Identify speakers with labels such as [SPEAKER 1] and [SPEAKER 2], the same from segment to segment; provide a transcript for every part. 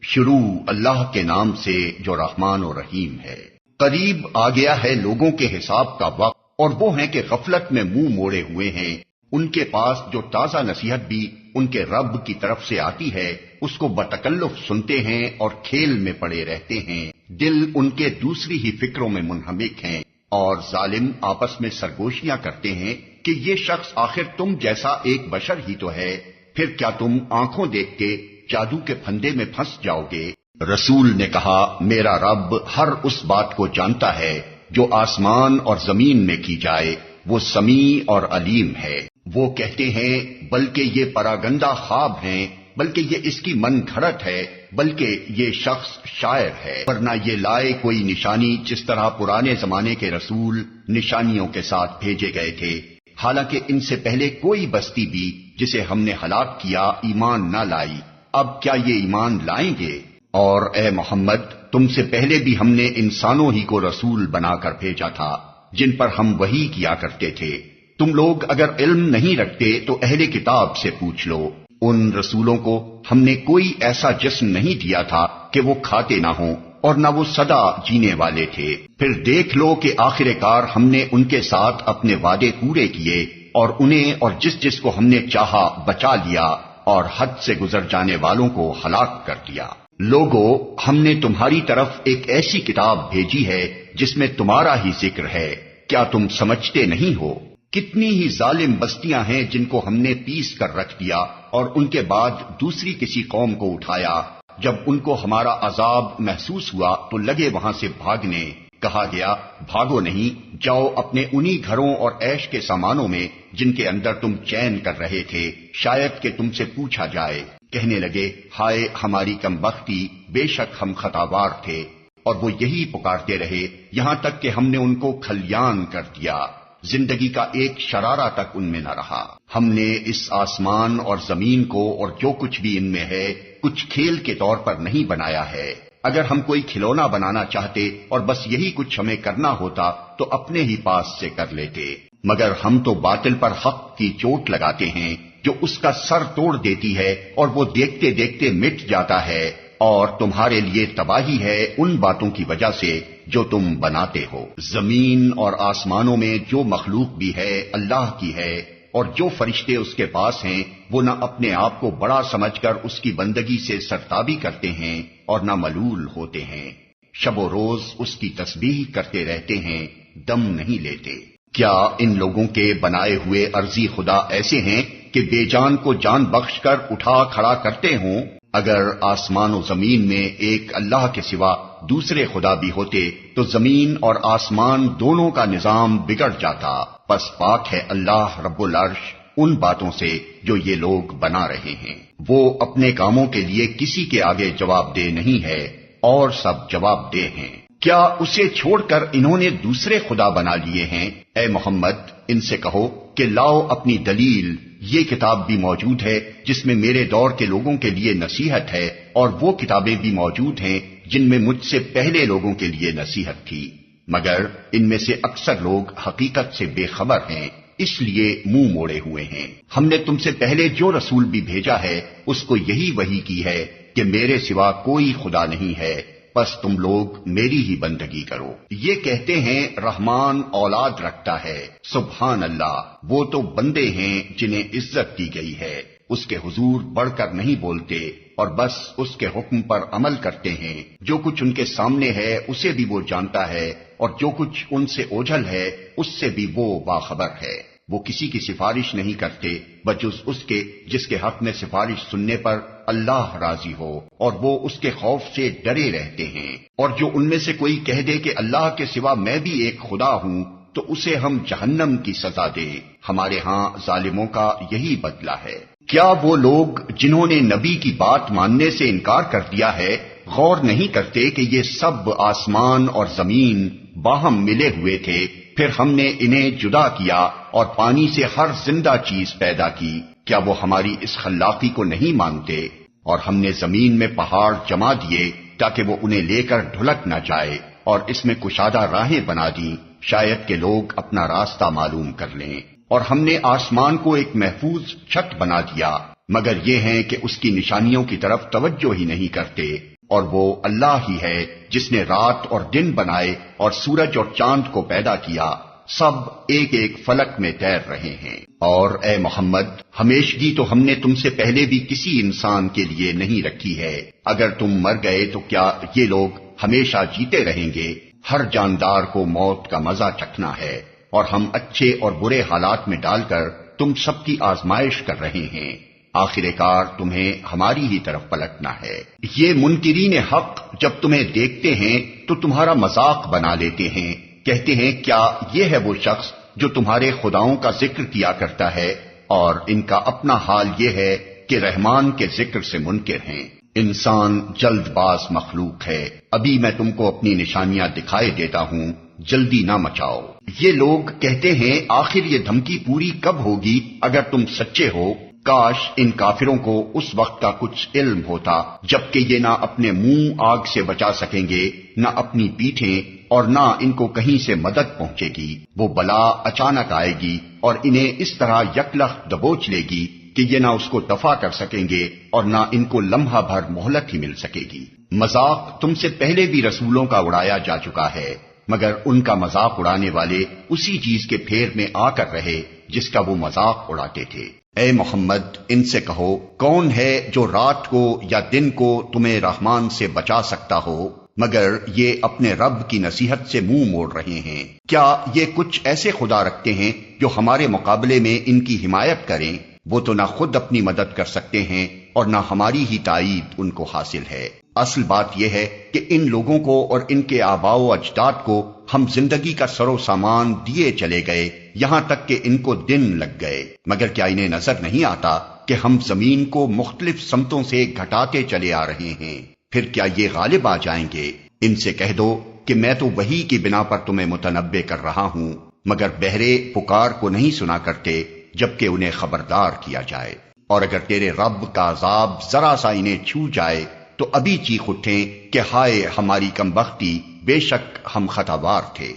[SPEAKER 1] شروع اللہ کے نام سے جو رحمان و رحیم ہے۔ قریب آ گیا ہے لوگوں کے حساب کا وقت، اور وہ ہیں کہ غفلت میں منہ موڑے ہوئے ہیں۔ ان کے پاس جو تازہ نصیحت بھی ان کے رب کی طرف سے آتی ہے اس کو بتکلف سنتے ہیں اور کھیل میں پڑے رہتے ہیں۔ دل ان کے دوسری ہی فکروں میں منہمک ہیں، اور ظالم آپس میں سرگوشیاں کرتے ہیں کہ یہ شخص آخر تم جیسا ایک بشر ہی تو ہے، پھر کیا تم آنکھوں دیکھ کے جادو کے پھندے میں پھنس جاؤ گے؟ رسول نے کہا، میرا رب ہر اس بات کو جانتا ہے جو آسمان اور زمین میں کی جائے، وہ سمیع اور علیم ہے۔ وہ کہتے ہیں بلکہ یہ پراگندہ خواب ہیں، بلکہ یہ اس کی من گھڑت ہے، بلکہ یہ شخص شاعر ہے، ورنہ یہ لائے کوئی نشانی جس طرح پرانے زمانے کے رسول نشانیوں کے ساتھ بھیجے گئے تھے، حالانکہ ان سے پہلے کوئی بستی بھی جسے ہم نے ہلاک کیا ایمان نہ لائی۔ اب کیا یہ ایمان لائیں گے؟ اور اے محمد، تم سے پہلے بھی ہم نے انسانوں ہی کو رسول بنا کر بھیجا تھا جن پر ہم وحی کیا کرتے تھے۔ تم لوگ اگر علم نہیں رکھتے تو اہل کتاب سے پوچھ لو، ان رسولوں کو ہم نے کوئی ایسا جسم نہیں دیا تھا کہ وہ کھاتے نہ ہوں، اور نہ وہ سدا جینے والے تھے۔ پھر دیکھ لو کہ آخر کار ہم نے ان کے ساتھ اپنے وعدے پورے کیے، اور انہیں اور جس کو ہم نے چاہا بچا لیا، اور حد سے گزر جانے والوں کو ہلاک کر دیا۔ لوگو، ہم نے تمہاری طرف ایک ایسی کتاب بھیجی ہے جس میں تمہارا ہی ذکر ہے، کیا تم سمجھتے نہیں ہو؟ کتنی ہی ظالم بستیاں ہیں جن کو ہم نے پیس کر رکھ دیا، اور ان کے بعد دوسری کسی قوم کو اٹھایا۔ جب ان کو ہمارا عذاب محسوس ہوا تو لگے وہاں سے بھاگنے۔ کہا گیا، بھاگو نہیں، جاؤ اپنے انہی گھروں اور عیش کے سامانوں میں جن کے اندر تم چین کر رہے تھے، شاید کہ تم سے پوچھا جائے۔ کہنے لگے، ہائے ہماری کمبختی، بے شک ہم خطاوار تھے، اور وہ یہی پکارتے رہے یہاں تک کہ ہم نے ان کو کھلیان کر دیا۔ زندگی کا ایک شرارہ تک ان میں نہ رہا۔ ہم نے اس آسمان اور زمین کو اور جو کچھ بھی ان میں ہے کچھ کھیل کے طور پر نہیں بنایا ہے۔ اگر ہم کوئی کھلونا بنانا چاہتے اور بس یہی کچھ ہمیں کرنا ہوتا تو اپنے ہی پاس سے کر لیتے، مگر ہم تو باطل پر حق کی چوٹ لگاتے ہیں جو اس کا سر توڑ دیتی ہے، اور وہ دیکھتے دیکھتے مٹ جاتا ہے، اور تمہارے لیے تباہی ہے ان باتوں کی وجہ سے جو تم بناتے ہو۔ زمین اور آسمانوں میں جو مخلوق بھی ہے اللہ کی ہے، اور جو فرشتے اس کے پاس ہیں وہ نہ اپنے آپ کو بڑا سمجھ کر اس کی بندگی سے سرتابی کرتے ہیں اور نہ ملول ہوتے ہیں، شب و روز اس کی تسبیح کرتے رہتے ہیں، دم نہیں لیتے۔ کیا ان لوگوں کے بنائے ہوئے عرضی خدا ایسے ہیں کہ بے جان کو جان بخش کر اٹھا کھڑا کرتے ہوں؟ اگر آسمان و زمین میں ایک اللہ کے سوا دوسرے خدا بھی ہوتے تو زمین اور آسمان دونوں کا نظام بگڑ جاتا۔ پس پاک ہے اللہ رب العرش ان باتوں سے جو یہ لوگ بنا رہے ہیں۔ وہ اپنے کاموں کے لیے کسی کے آگے جواب دہ نہیں ہے، اور سب جواب دہ ہیں۔ کیا اسے چھوڑ کر انہوں نے دوسرے خدا بنا لیے ہیں؟ اے محمد، ان سے کہو کہ لاؤ اپنی دلیل، یہ کتاب بھی موجود ہے جس میں میرے دور کے لوگوں کے لیے نصیحت ہے، اور وہ کتابیں بھی موجود ہیں جن میں مجھ سے پہلے لوگوں کے لیے نصیحت تھی، مگر ان میں سے اکثر لوگ حقیقت سے بے خبر ہیں، اس لیے منہ موڑے ہوئے ہیں۔ ہم نے تم سے پہلے جو رسول بھی بھیجا ہے اس کو یہی وحی کی ہے کہ میرے سوا کوئی خدا نہیں ہے، بس تم لوگ میری ہی بندگی کرو۔ یہ کہتے ہیں رحمان اولاد رکھتا ہے، سبحان اللہ، وہ تو بندے ہیں جنہیں عزت دی گئی ہے، اس کے حضور بڑھ کر نہیں بولتے، اور بس اس کے حکم پر عمل کرتے ہیں۔ جو کچھ ان کے سامنے ہے اسے بھی وہ جانتا ہے، اور جو کچھ ان سے اوجھل ہے اس سے بھی وہ باخبر ہے۔ وہ کسی کی سفارش نہیں کرتے بجز اس کے جس کے حق میں سفارش سننے پر اللہ راضی ہو، اور وہ اس کے خوف سے ڈرے رہتے ہیں۔ اور جو ان میں سے کوئی کہہ دے کہ اللہ کے سوا میں بھی ایک خدا ہوں تو اسے ہم جہنم کی سزا دیں، ہمارے ہاں ظالموں کا یہی بدلہ ہے۔ کیا وہ لوگ جنہوں نے نبی کی بات ماننے سے انکار کر دیا ہے غور نہیں کرتے کہ یہ سب آسمان اور زمین باہم ملے ہوئے تھے، پھر ہم نے انہیں جدا کیا اور پانی سے ہر زندہ چیز پیدا کی؟ کیا وہ ہماری اس خلاقی کو نہیں مانتے؟ اور ہم نے زمین میں پہاڑ جما دیے تاکہ وہ انہیں لے کر ڈھلک نہ جائے، اور اس میں کشادہ راہیں بنا دیں شاید کہ لوگ اپنا راستہ معلوم کر لیں۔ اور ہم نے آسمان کو ایک محفوظ چھت بنا دیا مگر یہ ہیں کہ اس کی نشانیوں کی طرف توجہ ہی نہیں کرتے، اور وہ اللہ ہی ہے جس نے رات اور دن بنائے اور سورج اور چاند کو پیدا کیا، سب ایک ایک فلک میں تیر رہے ہیں۔ اور اے محمد، ہمیشگی تو ہم نے تم سے پہلے بھی کسی انسان کے لیے نہیں رکھی ہے، اگر تم مر گئے تو کیا یہ لوگ ہمیشہ جیتے رہیں گے؟ ہر جاندار کو موت کا مزہ چکھنا ہے، اور ہم اچھے اور برے حالات میں ڈال کر تم سب کی آزمائش کر رہے ہیں، آخر کار تمہیں ہماری ہی طرف پلٹنا ہے۔ یہ منکرین حق جب تمہیں دیکھتے ہیں تو تمہارا مذاق بنا لیتے ہیں، کہتے ہیں کیا یہ ہے وہ شخص جو تمہارے خداؤں کا ذکر کیا کرتا ہے؟ اور ان کا اپنا حال یہ ہے کہ رحمان کے ذکر سے منکر ہیں۔ انسان جلد باز مخلوق ہے، ابھی میں تم کو اپنی نشانیاں دکھائے دیتا ہوں، جلدی نہ مچاؤ۔ یہ لوگ کہتے ہیں آخر یہ دھمکی پوری کب ہوگی اگر تم سچے ہو؟ کاش ان کافروں کو اس وقت کا کچھ علم ہوتا جبکہ یہ نہ اپنے منہ آگ سے بچا سکیں گے، نہ اپنی پیٹھیں، اور نہ ان کو کہیں سے مدد پہنچے گی۔ وہ بلا اچانک آئے گی اور انہیں اس طرح یکلخت دبوچ لے گی کہ یہ نہ اس کو دفع کر سکیں گے اور نہ ان کو لمحہ بھر مہلت ہی مل سکے گی۔ مذاق تم سے پہلے بھی رسولوں کا اڑایا جا چکا ہے، مگر ان کا مذاق اڑانے والے اسی چیز کے پھیر میں آ کر رہے جس کا وہ مذاق اڑاتے تھے۔ اے محمد، ان سے کہو کون ہے جو رات کو یا دن کو تمہیں رحمان سے بچا سکتا ہو؟ مگر یہ اپنے رب کی نصیحت سے منہ موڑ رہے ہیں۔ کیا یہ کچھ ایسے خدا رکھتے ہیں جو ہمارے مقابلے میں ان کی حمایت کریں؟ وہ تو نہ خود اپنی مدد کر سکتے ہیں اور نہ ہماری ہی تائید ان کو حاصل ہے۔ اصل بات یہ ہے کہ ان لوگوں کو اور ان کے آباء و اجداد کو ہم زندگی کا سر و سامان دیے چلے گئے، یہاں تک کہ ان کو دن لگ گئے، مگر کیا انہیں نظر نہیں آتا کہ ہم زمین کو مختلف سمتوں سے گھٹاتے چلے آ رہے ہیں؟ پھر کیا یہ غالب آ جائیں گے؟ ان سے کہہ دو کہ میں تو وحی کی بنا پر تمہیں متنبع کر رہا ہوں، مگر بہرے پکار کو نہیں سنا کرتے جبکہ انہیں خبردار کیا جائے۔ اور اگر تیرے رب کا عذاب ذرا سا انہیں چھو جائے تو ابھی چیخ اٹھیں کہ ہائے ہماری کمبختی، بے شک ہم خطاوار تھے۔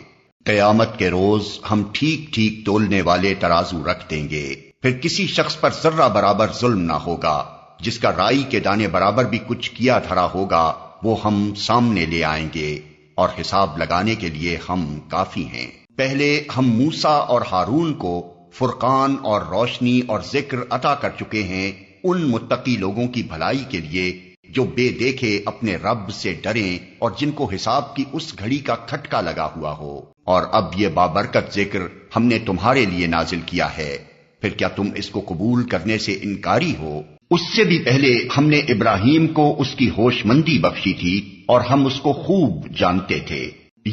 [SPEAKER 1] قیامت کے روز ہم ٹھیک ٹھیک تولنے والے ترازو رکھ دیں گے، پھر کسی شخص پر ذرہ برابر ظلم نہ ہوگا، جس کا رائی کے دانے برابر بھی کچھ کیا دھرا ہوگا وہ ہم سامنے لے آئیں گے، اور حساب لگانے کے لیے ہم کافی ہیں۔ پہلے ہم موسیٰ اور ہارون کو فرقان اور روشنی اور ذکر عطا کر چکے ہیں ان متقی لوگوں کی بھلائی کے لیے جو بے دیکھے اپنے رب سے ڈریں اور جن کو حساب کی اس گھڑی کا کھٹکا لگا ہوا ہو۔ اور اب یہ بابرکت ذکر ہم نے تمہارے لیے نازل کیا ہے، پھر کیا تم اس کو قبول کرنے سے انکاری ہو؟ اس سے بھی پہلے ہم نے ابراہیم کو اس کی ہوش مندی بخشی تھی اور ہم اس کو خوب جانتے تھے۔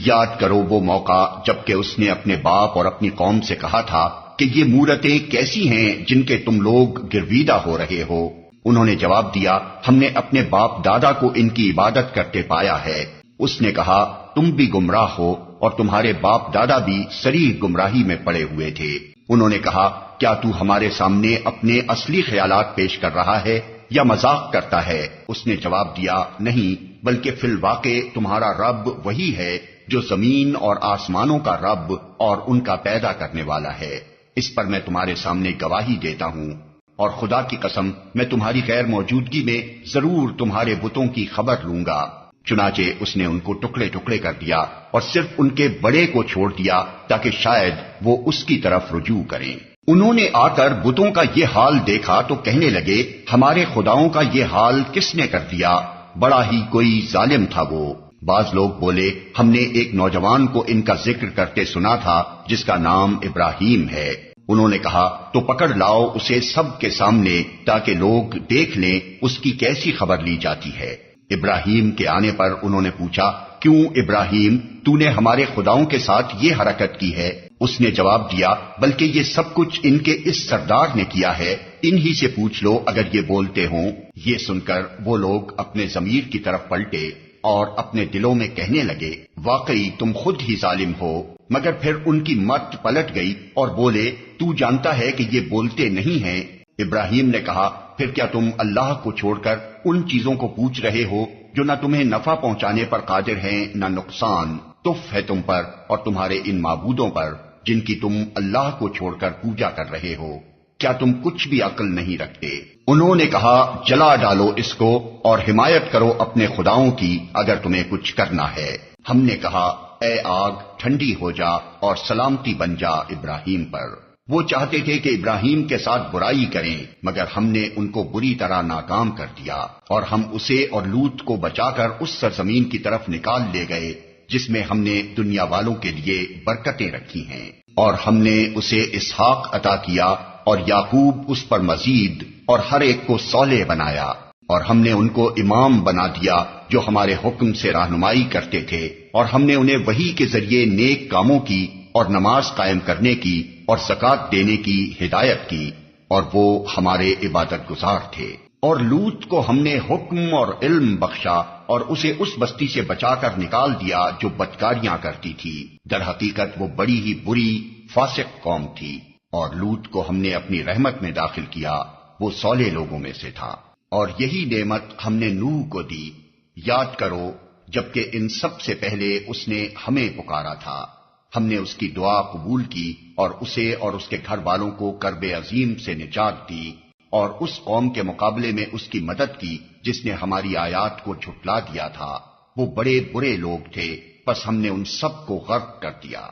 [SPEAKER 1] یاد کرو وہ موقع جبکہ اس نے اپنے باپ اور اپنی قوم سے کہا تھا کہ یہ مورتیں کیسی ہیں جن کے تم لوگ گرویدہ ہو رہے ہو؟ انہوں نے جواب دیا ہم نے اپنے باپ دادا کو ان کی عبادت کرتے پایا ہے۔ اس نے کہا تم بھی گمراہ ہو اور تمہارے باپ دادا بھی صریح گمراہی میں پڑے ہوئے تھے۔ انہوں نے کہا کیا تو ہمارے سامنے اپنے اصلی خیالات پیش کر رہا ہے یا مذاق کرتا ہے؟ اس نے جواب دیا نہیں، بلکہ فی الواقع تمہارا رب وہی ہے جو زمین اور آسمانوں کا رب اور ان کا پیدا کرنے والا ہے۔ اس پر میں تمہارے سامنے گواہی دیتا ہوں، اور خدا کی قسم میں تمہاری غیر موجودگی میں ضرور تمہارے بتوں کی خبر لوں گا۔ چنانچہ اس نے ان کو ٹکڑے ٹکڑے کر دیا اور صرف ان کے بڑے کو چھوڑ دیا تاکہ شاید وہ اس کی طرف رجوع کریں۔ انہوں نے آ کر بتوں کا یہ حال دیکھا تو کہنے لگے ہمارے خداؤں کا یہ حال کس نے کر دیا؟ بڑا ہی کوئی ظالم تھا وہ۔ بعض لوگ بولے ہم نے ایک نوجوان کو ان کا ذکر کرتے سنا تھا جس کا نام ابراہیم ہے۔ انہوں نے کہا تو پکڑ لاؤ اسے سب کے سامنے تاکہ لوگ دیکھ لیں اس کی کیسی خبر لی جاتی ہے۔ ابراہیم کے آنے پر انہوں نے پوچھا کیوں ابراہیم تو نے ہمارے خداؤں کے ساتھ یہ حرکت کی ہے؟ اس نے جواب دیا بلکہ یہ سب کچھ ان کے اس سردار نے کیا ہے، انہی سے پوچھ لو اگر یہ بولتے ہوں۔ یہ سن کر وہ لوگ اپنے ضمیر کی طرف پلٹے اور اپنے دلوں میں کہنے لگے واقعی تم خود ہی ظالم ہو۔ مگر پھر ان کی مت پلٹ گئی اور بولے تو جانتا ہے کہ یہ بولتے نہیں ہیں۔ ابراہیم نے کہا پھر کیا تم اللہ کو چھوڑ کر ان چیزوں کو پوچھ رہے ہو جو نہ تمہیں نفع پہنچانے پر قادر ہیں نہ نقصان؟ تف ہے تم پر اور تمہارے ان معبودوں پر جن کی تم اللہ کو چھوڑ کر پوجا کر رہے ہو۔ کیا تم کچھ بھی عقل نہیں رکھتے؟ انہوں نے کہا جلا ڈالو اس کو اور حمایت کرو اپنے خداؤں کی اگر تمہیں کچھ کرنا ہے۔ ہم نے کہا اے آگ ٹھنڈی ہو جا اور سلامتی بن جا ابراہیم پر۔ وہ چاہتے تھے کہ ابراہیم کے ساتھ برائی کریں، مگر ہم نے ان کو بری طرح ناکام کر دیا، اور ہم اسے اور لوط کو بچا کر اس سرزمین کی طرف نکال لے گئے جس میں ہم نے دنیا والوں کے لیے برکتیں رکھی ہیں، اور ہم نے اسے اسحاق عطا کیا اور یعقوب اس پر مزید، اور ہر ایک کو صالح بنایا، اور ہم نے ان کو امام بنا دیا جو ہمارے حکم سے رہنمائی کرتے تھے، اور ہم نے انہیں وحی کے ذریعے نیک کاموں کی اور نماز قائم کرنے کی اور زکات دینے کی ہدایت کی، اور وہ ہمارے عبادت گزار تھے۔ اور لوط کو ہم نے حکم اور علم بخشا اور اسے اس بستی سے بچا کر نکال دیا جو بدکاریاں کرتی تھی، در حقیقت وہ بڑی ہی بری فاسق قوم تھی۔ اور لوط کو ہم نے اپنی رحمت میں داخل کیا، وہ صالح لوگوں میں سے تھا۔ اور یہی نعمت ہم نے نوح کو دی، یاد کرو جبکہ ان سب سے پہلے اس نے ہمیں پکارا تھا، ہم نے اس کی دعا قبول کی اور اسے اور اس کے گھر والوں کو کرب عظیم سے نجات دی، اور اس قوم کے مقابلے میں اس کی مدد کی جس نے ہماری آیات کو جھٹلا دیا تھا۔ وہ بڑے برے لوگ تھے، پس ہم نے ان سب کو غرق کر دیا۔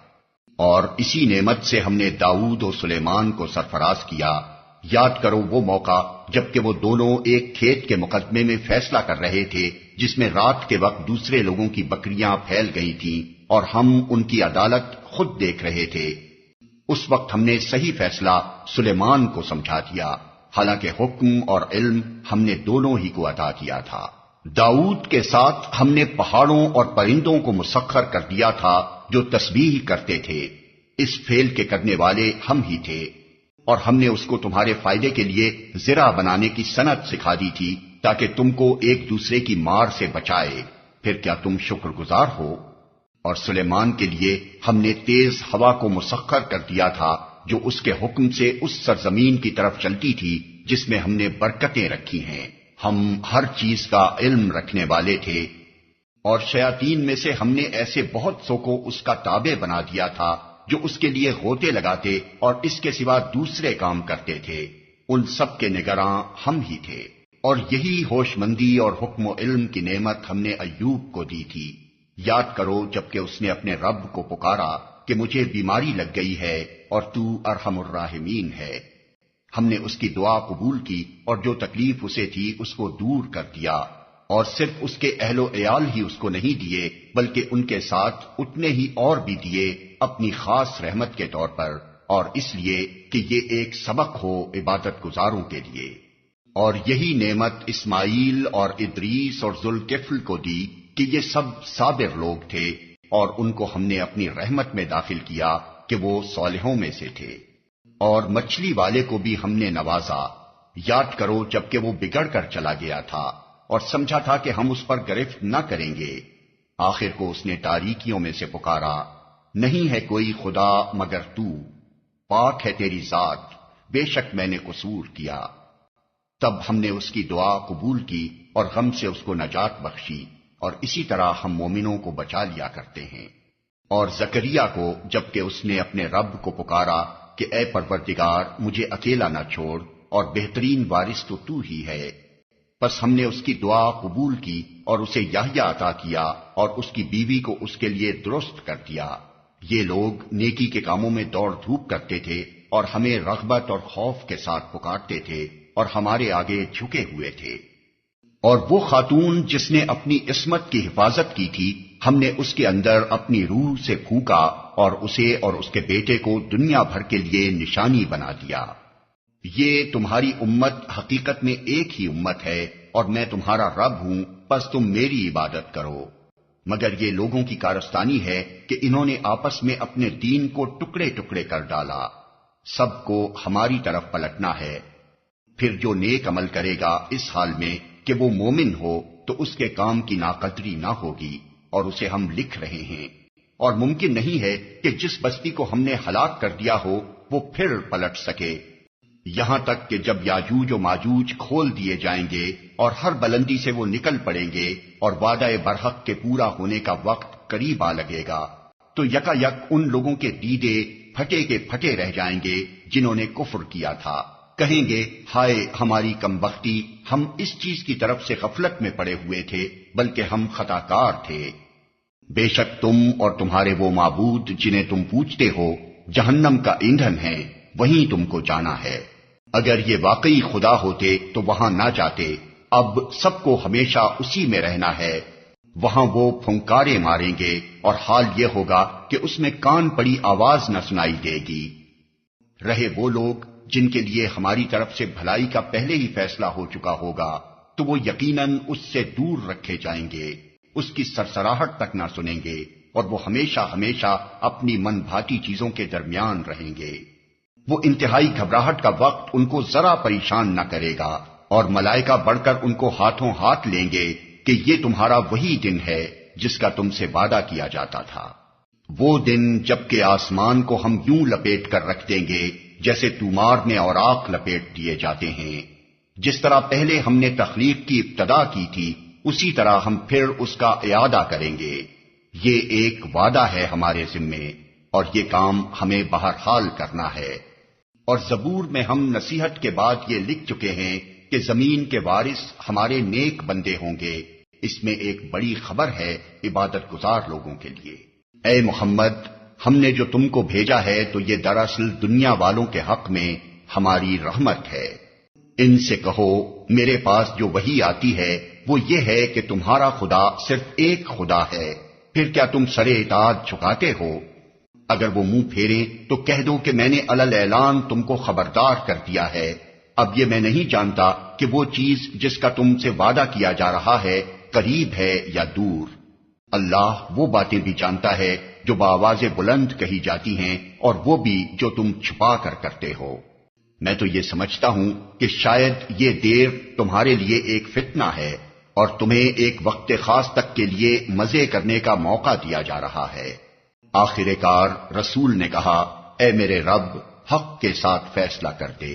[SPEAKER 1] اور اسی نعمت سے ہم نے داؤد و سلیمان کو سرفراز کیا، یاد کرو وہ موقع جبکہ وہ دونوں ایک کھیت کے مقدمے میں فیصلہ کر رہے تھے جس میں رات کے وقت دوسرے لوگوں کی بکریاں پھیل گئی تھیں اور ہم ان کی عدالت خود دیکھ رہے تھے۔ اس وقت ہم نے صحیح فیصلہ سلیمان کو سمجھا دیا، حالانکہ حکم اور علم ہم نے دونوں ہی کو عطا کیا تھا۔ داؤد کے ساتھ ہم نے پہاڑوں اور پرندوں کو مسخر کر دیا تھا جو تسبیح کرتے تھے، اس فعل کے کرنے والے ہم ہی تھے، اور ہم نے اس کو تمہارے فائدے کے لیے زرع بنانے کی صنعت سکھا دی تھی تاکہ تم کو ایک دوسرے کی مار سے بچائے، پھر کیا تم شکر گزار ہو؟ اور سلیمان کے لیے ہم نے تیز ہوا کو مسخر کر دیا تھا جو اس کے حکم سے اس سرزمین کی طرف چلتی تھی جس میں ہم نے برکتیں رکھی ہیں، ہم ہر چیز کا علم رکھنے والے تھے۔ اور شیاطین میں سے ہم نے ایسے بہت سو کو اس کا تابع بنا دیا تھا جو اس کے لیے غوطے لگاتے اور اس کے سوا دوسرے کام کرتے تھے، ان سب کے نگراں ہم ہی تھے۔ اور یہی ہوش مندی اور حکم و علم کی نعمت ہم نے ایوب کو دی تھی، یاد کرو جبکہ اس نے اپنے رب کو پکارا کہ مجھے بیماری لگ گئی ہے اور تو ارحم الراحمین ہے۔ ہم نے اس کی دعا قبول کی اور جو تکلیف اسے تھی اس کو دور کر دیا، اور صرف اس کے اہل و عیال ہی اس کو نہیں دیے بلکہ ان کے ساتھ اتنے ہی اور بھی دیے اپنی خاص رحمت کے طور پر، اور اس لیے کہ یہ ایک سبق ہو عبادت گزاروں کے لیے۔ اور یہی نعمت اسماعیل اور ادریس اور ذوالکفل کو دی کہ یہ سب صابر لوگ تھے، اور ان کو ہم نے اپنی رحمت میں داخل کیا کہ وہ صالحوں میں سے تھے۔ اور مچھلی والے کو بھی ہم نے نوازا، یاد کرو جبکہ وہ بگڑ کر چلا گیا تھا اور سمجھا تھا کہ ہم اس پر گرفت نہ کریں گے، آخر کو اس نے تاریکیوں میں سے پکارا، نہیں ہے کوئی خدا مگر تو، پاک ہے تیری ذات، بے شک میں نے قصور کیا۔ تب ہم نے اس کی دعا قبول کی اور غم سے اس کو نجات بخشی، اور اسی طرح ہم مومنوں کو بچا لیا کرتے ہیں۔ اور زکریا کو جبکہ اس نے اپنے رب کو پکارا کہ اے پروردگار مجھے اکیلا نہ چھوڑ، اور بہترین وارث تو ہی ہے، پس ہم نے اس کی دعا قبول کی اور اسے یحییٰ عطا کیا اور اس کی بیوی کو اس کے لیے درست کر دیا۔ یہ لوگ نیکی کے کاموں میں دوڑ دھوپ کرتے تھے اور ہمیں رغبت اور خوف کے ساتھ پکارتے تھے اور ہمارے آگے جھکے ہوئے تھے۔ اور وہ خاتون جس نے اپنی عصمت کی حفاظت کی تھی، ہم نے اس کے اندر اپنی روح سے پھونکا اور اسے اور اس کے بیٹے کو دنیا بھر کے لیے نشانی بنا دیا۔ یہ تمہاری امت حقیقت میں ایک ہی امت ہے اور میں تمہارا رب ہوں، پس تم میری عبادت کرو۔ مگر یہ لوگوں کی کارستانی ہے کہ انہوں نے آپس میں اپنے دین کو ٹکڑے ٹکڑے کر ڈالا، سب کو ہماری طرف پلٹنا ہے۔ پھر جو نیک عمل کرے گا اس حال میں کہ وہ مومن ہو تو اس کے کام کی ناقدری نہ ہوگی، اور اسے ہم لکھ رہے ہیں۔ اور ممکن نہیں ہے کہ جس بستی کو ہم نے ہلاک کر دیا ہو وہ پھر پلٹ سکے، یہاں تک کہ جب یاجوج و ماجوج کھول دیے جائیں گے اور ہر بلندی سے وہ نکل پڑیں گے اور وعدہ برحق کے پورا ہونے کا وقت قریب آ لگے گا، تو یکا یک ان لوگوں کے دیدے پھٹے کے پھٹے رہ جائیں گے جنہوں نے کفر کیا تھا۔ کہیں گے ہائے ہماری کمبختی، ہم اس چیز کی طرف سے غفلت میں پڑے ہوئے تھے بلکہ ہم خطا کار تھے۔ بے شک تم اور تمہارے وہ معبود جنہیں تم پوجتے ہو جہنم کا ایندھن ہیں، وہیں تم کو جانا ہے۔ اگر یہ واقعی خدا ہوتے تو وہاں نہ جاتے، اب سب کو ہمیشہ اسی میں رہنا ہے۔ وہاں وہ پھنکارے ماریں گے اور حال یہ ہوگا کہ اس میں کان پڑی آواز نہ سنائی دے گی۔ رہے وہ لوگ جن کے لیے ہماری طرف سے بھلائی کا پہلے ہی فیصلہ ہو چکا ہوگا تو وہ یقیناً اس سے دور رکھے جائیں گے، اس کی سرسراہٹ تک نہ سنیں گے، اور وہ ہمیشہ ہمیشہ اپنی من بھاتی چیزوں کے درمیان رہیں گے۔ وہ انتہائی گھبراہٹ کا وقت ان کو ذرا پریشان نہ کرے گا، اور ملائکہ بڑھ کر ان کو ہاتھوں ہاتھ لیں گے کہ یہ تمہارا وہی دن ہے جس کا تم سے وعدہ کیا جاتا تھا۔ وہ دن جب کہ آسمان کو ہم یوں لپیٹ کر رکھ دیں گے جیسے تومار میں اوراق لپیٹ دیے جاتے ہیں۔ جس طرح پہلے ہم نے تخلیق کی ابتدا کی تھی اسی طرح ہم پھر اس کا اعادہ کریں گے۔ یہ ایک وعدہ ہے ہمارے ذمے، اور یہ کام ہمیں بہرحال کرنا ہے۔ اور زبور میں ہم نصیحت کے بعد یہ لکھ چکے ہیں کہ زمین کے وارث ہمارے نیک بندے ہوں گے۔ اس میں ایک بڑی خبر ہے عبادت گزار لوگوں کے لیے۔ اے محمد، ہم نے جو تم کو بھیجا ہے تو یہ دراصل دنیا والوں کے حق میں ہماری رحمت ہے۔ ان سے کہو میرے پاس جو وحی آتی ہے وہ یہ ہے کہ تمہارا خدا صرف ایک خدا ہے، پھر کیا تم سرے اطاعت جھکاتے ہو؟ اگر وہ منہ پھیریں تو کہہ دو کہ میں نے علل اعلان تم کو خبردار کر دیا ہے۔ اب یہ میں نہیں جانتا کہ وہ چیز جس کا تم سے وعدہ کیا جا رہا ہے قریب ہے یا دور۔ اللہ وہ باتیں بھی جانتا ہے جو بآواز بلند کہی جاتی ہیں اور وہ بھی جو تم چھپا کر کرتے ہو۔ میں تو یہ سمجھتا ہوں کہ شاید یہ دیر تمہارے لیے ایک فتنہ ہے اور تمہیں ایک وقت خاص تک کے لیے مزے کرنے کا موقع دیا جا رہا ہے۔ آخر کار رسول نے کہا اے میرے رب حق کے ساتھ فیصلہ کر دے،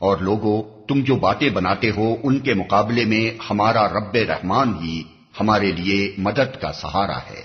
[SPEAKER 1] اور لوگو تم جو باتیں بناتے ہو ان کے مقابلے میں ہمارا رب رحمان ہی ہمارے لیے مدد کا سہارا ہے۔